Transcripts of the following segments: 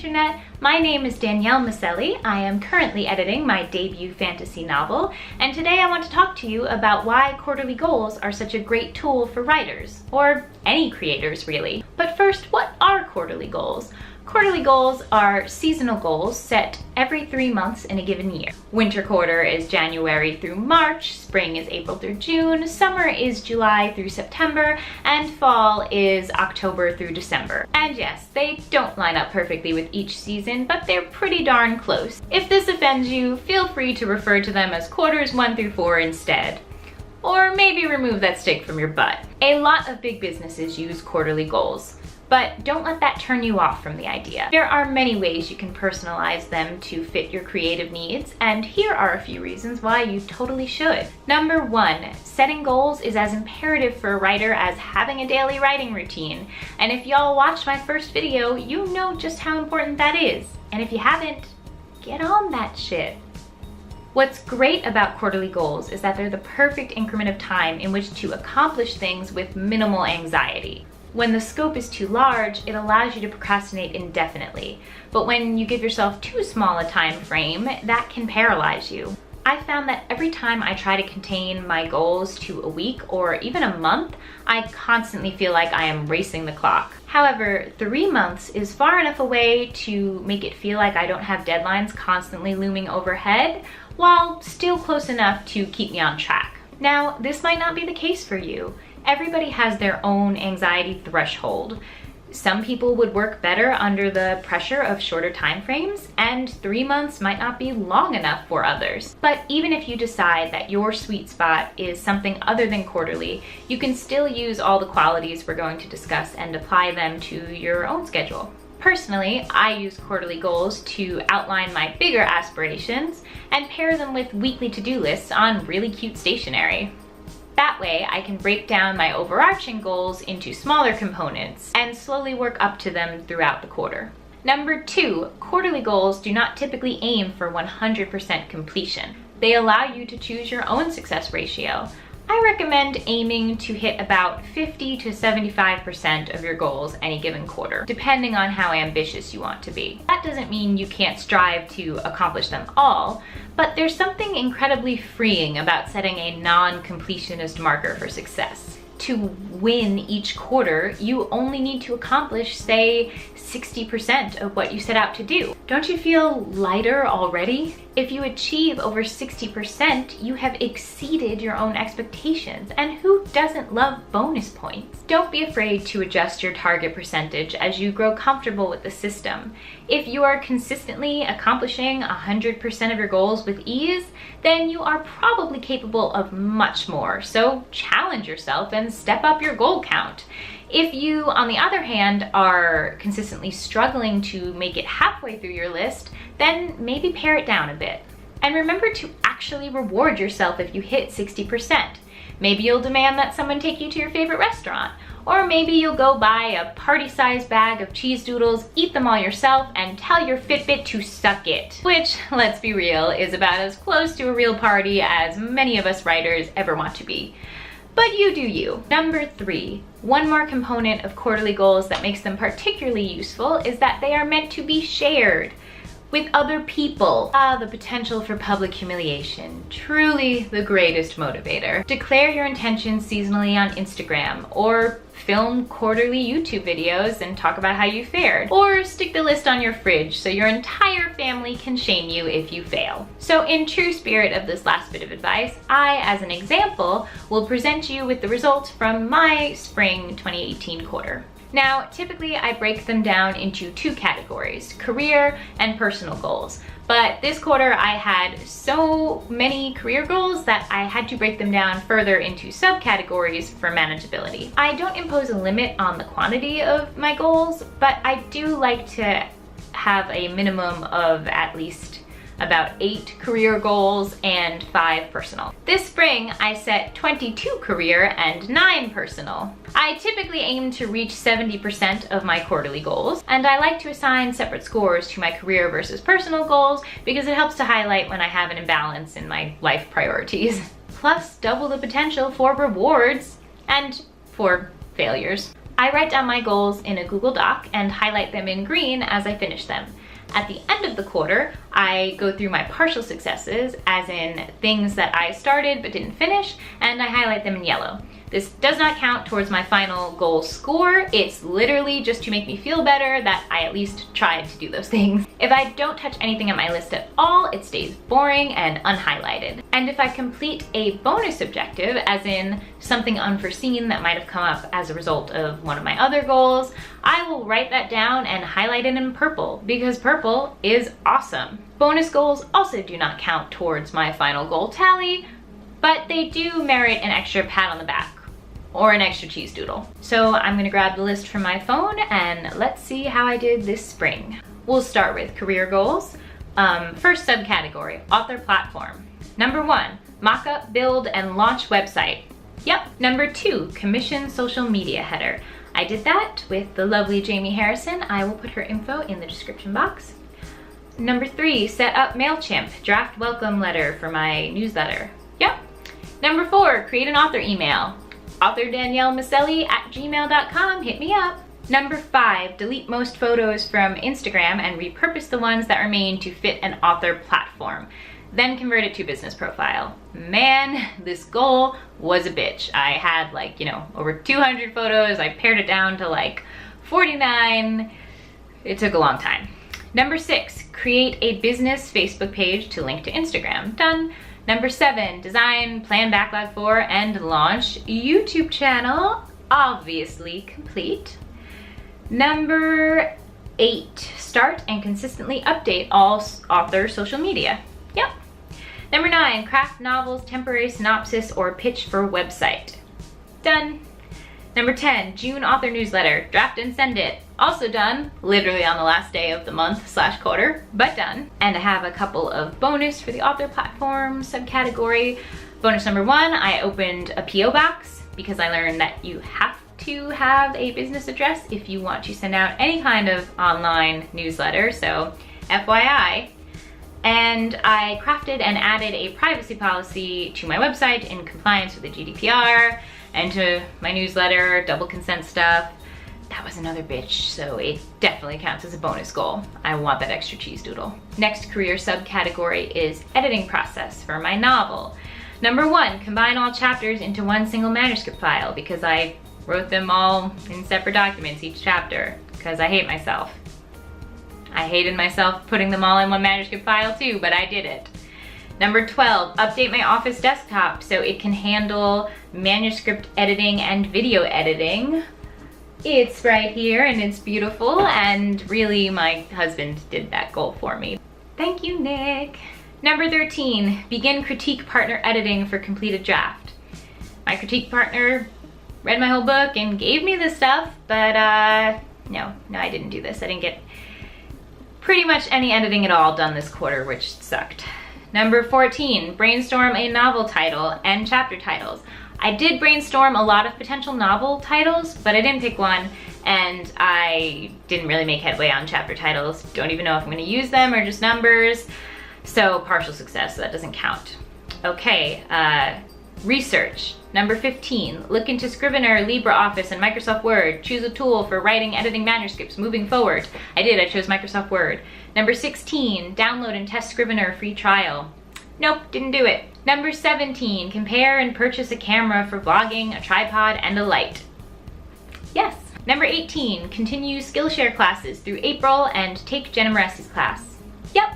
internet, my name is Danielle Miceli. I am currently editing my debut fantasy novel, and today I want to talk to you about why quarterly goals are such a great tool for writers, or any creators really. But first, what are quarterly goals? Quarterly goals are seasonal goals set every 3 months in a given year. Winter quarter is January through March, spring is April through June, summer is July through September, and fall is October through December. And yes, they don't line up perfectly with each season, but they're pretty darn close. If this offends you, feel free to refer to them as quarters 1 through 4 instead. Or maybe remove that stick from your butt. A lot of big businesses use quarterly goals. But don't let that turn you off from the idea. There are many ways you can personalize them to fit your creative needs, and here are a few reasons why you totally should. Number 1, setting goals is as imperative for a writer as having a daily writing routine. And if y'all watched my first video, you know just how important that is. And if you haven't, get on that shit. What's great about quarterly goals is that they're the perfect increment of time in which to accomplish things with minimal anxiety. When the scope is too large, it allows you to procrastinate indefinitely. But when you give yourself too small a time frame, that can paralyze you. I found that every time I try to contain my goals to a week or even a month, I constantly feel like I am racing the clock. However, 3 months is far enough away to make it feel like I don't have deadlines constantly looming overhead, while still close enough to keep me on track. Now, this might not be the case for you. Everybody has their own anxiety threshold. Some people would work better under the pressure of shorter time frames, and 3 months might not be long enough for others. But even if you decide that your sweet spot is something other than quarterly, you can still use all the qualities we're going to discuss and apply them to your own schedule. Personally, I use quarterly goals to outline my bigger aspirations and pair them with weekly to-do lists on really cute stationery. That way, I can break down my overarching goals into smaller components and slowly work up to them throughout the quarter. Number 2, quarterly goals do not typically aim for 100% completion. They allow you to choose your own success ratio. I recommend aiming to hit about 50 to 75% of your goals any given quarter, depending on how ambitious you want to be. That doesn't mean you can't strive to accomplish them all, but there's something incredibly freeing about setting a non-completionist marker for success. To win each quarter, you only need to accomplish, say, 60% of what you set out to do. Don't you feel lighter already? If you achieve over 60%, you have exceeded your own expectations, and who doesn't love bonus points? Don't be afraid to adjust your target percentage as you grow comfortable with the system. If you are consistently accomplishing 100% of your goals with ease, then you are probably capable of much more, so challenge yourself and step up your goal count. If you, on the other hand, are consistently struggling to make it halfway through your list, then maybe pare it down a bit. And remember to actually reward yourself if you hit 60%. Maybe you'll demand that someone take you to your favorite restaurant, or maybe you'll go buy a party-sized bag of cheese doodles, eat them all yourself, and tell your Fitbit to suck it. Which, let's be real, is about as close to a real party as many of us writers ever want to be. But you do you. Number 3, one more component of quarterly goals that makes them particularly useful is that they are meant to be shared with other people. The potential for public humiliation. Truly the greatest motivator. Declare your intentions seasonally on Instagram, or film quarterly YouTube videos and talk about how you fared. Or stick the list on your fridge so your entire family can shame you if you fail. So in true spirit of this last bit of advice, I, as an example, will present you with the results from my spring 2018 quarter. Now, typically I break them down into 2 categories, career and personal goals. But this quarter I had so many career goals that I had to break them down further into subcategories for manageability. I don't impose a limit on the quantity of my goals, but I do like to have a minimum of at least about 8 career goals and 5 personal. This spring, I set 22 career and 9 personal. I typically aim to reach 70% of my quarterly goals, and I like to assign separate scores to my career versus personal goals because it helps to highlight when I have an imbalance in my life priorities. Plus, double the potential for rewards and for failures. I write down my goals in a Google Doc and highlight them in green as I finish them. At the end of the quarter, I go through my partial successes, as in things that I started but didn't finish, and I highlight them in yellow. This does not count towards my final goal score. It's literally just to make me feel better that I at least tried to do those things. If I don't touch anything on my list at all, it stays boring and unhighlighted. And if I complete a bonus objective, as in something unforeseen that might have come up as a result of one of my other goals, I will write that down and highlight it in purple, because purple is awesome. Bonus goals also do not count towards my final goal tally, but they do merit an extra pat on the back, or an extra cheese doodle. So I'm gonna grab the list from my phone and let's see how I did this spring. We'll start with career goals. First subcategory, author platform. Number 1, mock up, build, and launch website. Yep. Number 2, commission social media header. I did that with the lovely Jamie Harrison. I will put her info in the description box. Number 3, set up MailChimp, draft welcome letter for my newsletter. Yep. Number 4, create an author email. Author Danielle Miceli at gmail.com, hit me up. Number 5, delete most photos from Instagram and repurpose the ones that remain to fit an author platform. Then convert it to a business profile. Man, this goal was a bitch. I had like, over 200 photos. I pared it down to like 49. It took a long time. Number 6, create a business Facebook page to link to Instagram. Done. Number 7, design, plan backlog for, and launch YouTube channel. Obviously complete. Number 8, start and consistently update all author social media. Yep. Number 9, craft novels, temporary synopsis, or pitch for website. Done. Number 10, June author newsletter, draft and send it. Also done, literally on the last day of the month/quarter, but done. And I have a couple of bonus for the author platform subcategory. Bonus number 1, I opened a P.O.Box because I learned that you have to have a business address if you want to send out any kind of online newsletter, so FYI. And I crafted and added a privacy policy to my website in compliance with the GDPR, and to my newsletter, double consent stuff. That was another bitch, so it definitely counts as a bonus goal. I want that extra cheese doodle. Next career subcategory is editing process for my novel. Number 1, combine all chapters into one single manuscript file, because I wrote them all in separate documents, each chapter, because I hate myself. I hated myself putting them all in one manuscript file too, but I did it. Number 12, update my Office desktop so it can handle manuscript editing and video editing. It's right here and it's beautiful, and really my husband did that goal for me. Thank you, Nick. Number 13, begin critique partner editing for completed draft. My critique partner read my whole book and gave me this stuff, but no, I didn't do this. I didn't get pretty much any editing at all done this quarter, which sucked. Number 14, brainstorm a novel title and chapter titles. I did brainstorm a lot of potential novel titles, but I didn't pick one, and I didn't really make headway on chapter titles. Don't even know if I'm gonna use them or just numbers. So partial success, so that doesn't count. Okay, research. Number 15, look into Scrivener, LibreOffice, and Microsoft Word. Choose a tool for writing, editing manuscripts moving forward. I chose Microsoft Word. Number 16, download and test Scrivener free trial. Nope, didn't do it. Number 17, compare and purchase a camera for vlogging, a tripod, and a light. Yes. Number 18, continue Skillshare classes through April and take Jenna Moressi's class. Yep.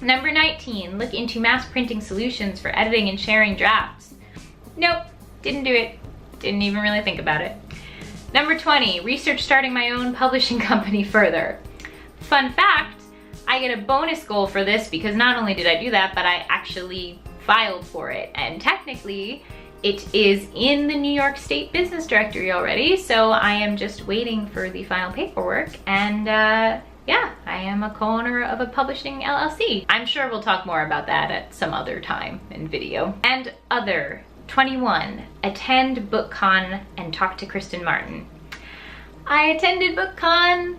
Number 19, look into mass printing solutions for editing and sharing drafts. Nope, didn't do it. Didn't even really think about it. Number 20, research starting my own publishing company further. Fun fact, I get a bonus goal for this because not only did I do that, but I actually filed for it. And technically, it is in the New York State Business Directory already, so I am just waiting for the final paperwork, and yeah, I am a co-owner of a publishing LLC. I'm sure we'll talk more about that at some other time in video. And other, 21, attend BookCon and talk to Kristen Martin. I attended BookCon.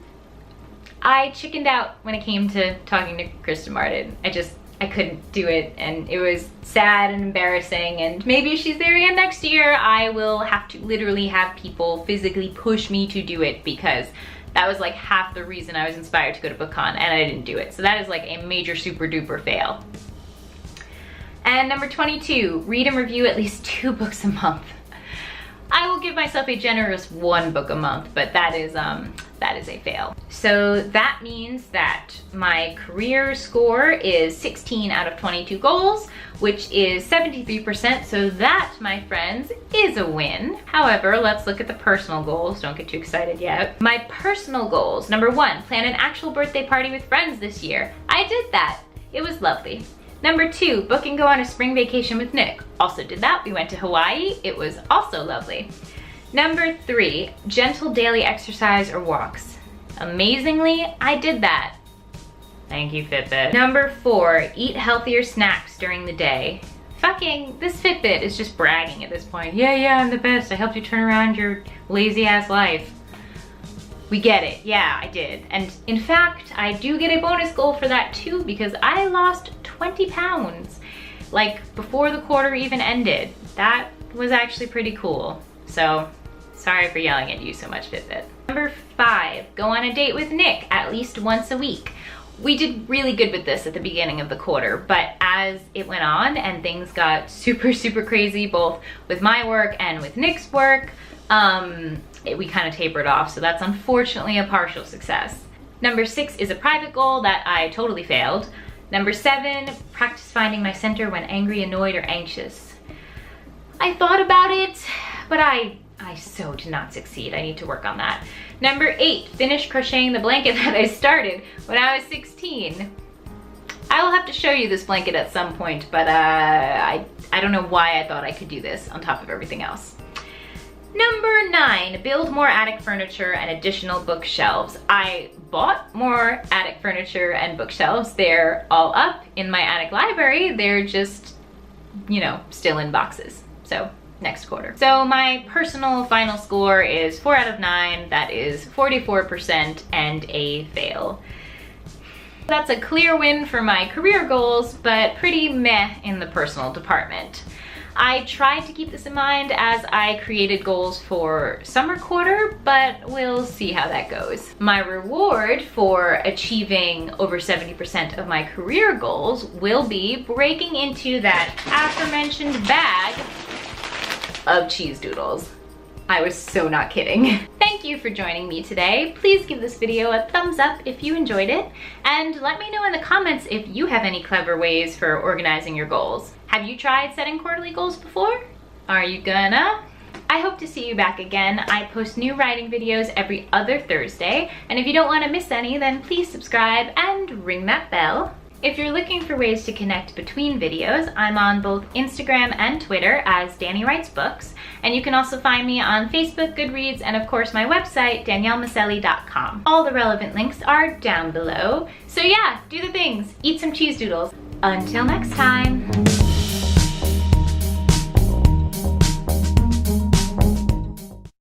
I chickened out when it came to talking to Kristen Martin. I I couldn't do it, and it was sad and embarrassing, and maybe if she's there again next year, I will have to literally have people physically push me to do it, because that was like half the reason I was inspired to go to BookCon, and I didn't do it. So that is like a major super duper fail. And number 22, read and review at least 2 books a month. I will give myself a generous 1 book a month, but that is a fail. So that means that my career score is 16 out of 22 goals, which is 73%. So that, my friends, is a win. However, let's look at the personal goals. Don't get too excited yet. My personal goals, number 1, plan an actual birthday party with friends this year. I did that. It was lovely. Number 2, book and go on a spring vacation with Nick. Also did that. We went to Hawaii. It was also lovely. Number 3, gentle daily exercise or walks. Amazingly, I did that. Thank you, Fitbit. Number 4, eat healthier snacks during the day. Fucking, this Fitbit is just bragging at this point. Yeah, I'm the best. I helped you turn around your lazy ass life. We get it. Yeah, I did. And in fact, I do get a bonus goal for that too, because I lost 20 pounds, like before the quarter even ended. That was actually pretty cool. So, sorry for yelling at you so much, Fitbit. Number 5, go on a date with Nick at least once a week. We did really good with this at the beginning of the quarter, but as it went on and things got super, super crazy, both with my work and with Nick's work, we kind of tapered off, so that's unfortunately a partial success. Number 6 is a private goal that I totally failed. Number 7, practice finding my center when angry, annoyed, or anxious. I thought about it, but I so did not succeed. I need to work on that. Number 8, finish crocheting the blanket that I started when I was 16. I will have to show you this blanket at some point, but I don't know why I thought I could do this on top of everything else. Number 9, build more attic furniture and additional bookshelves. I bought more attic furniture and bookshelves. They're all up in my attic library. They're just, you know, still in boxes. So next quarter. So my personal final score is 4 out of 9. That is 44% and a fail. That's a clear win for my career goals, but pretty meh in the personal department. I tried to keep this in mind as I created goals for summer quarter, but we'll see how that goes. My reward for achieving over 70% of my career goals will be breaking into that aforementioned bag of cheese doodles. I was so not kidding. Thank you for joining me today. Please give this video a thumbs up if you enjoyed it, and let me know in the comments if you have any clever ways for organizing your goals. Have you tried setting quarterly goals before? Are you gonna? I hope to see you back again. I post new writing videos every other Thursday, and if you don't want to miss any, then please subscribe and ring that bell. If you're looking for ways to connect between videos, I'm on both Instagram and Twitter as Danny Writes Books, and you can also find me on Facebook, Goodreads, and of course my website, daniellemiceli.com. All the relevant links are down below. So yeah, do the things. Eat some cheese doodles. Until next time.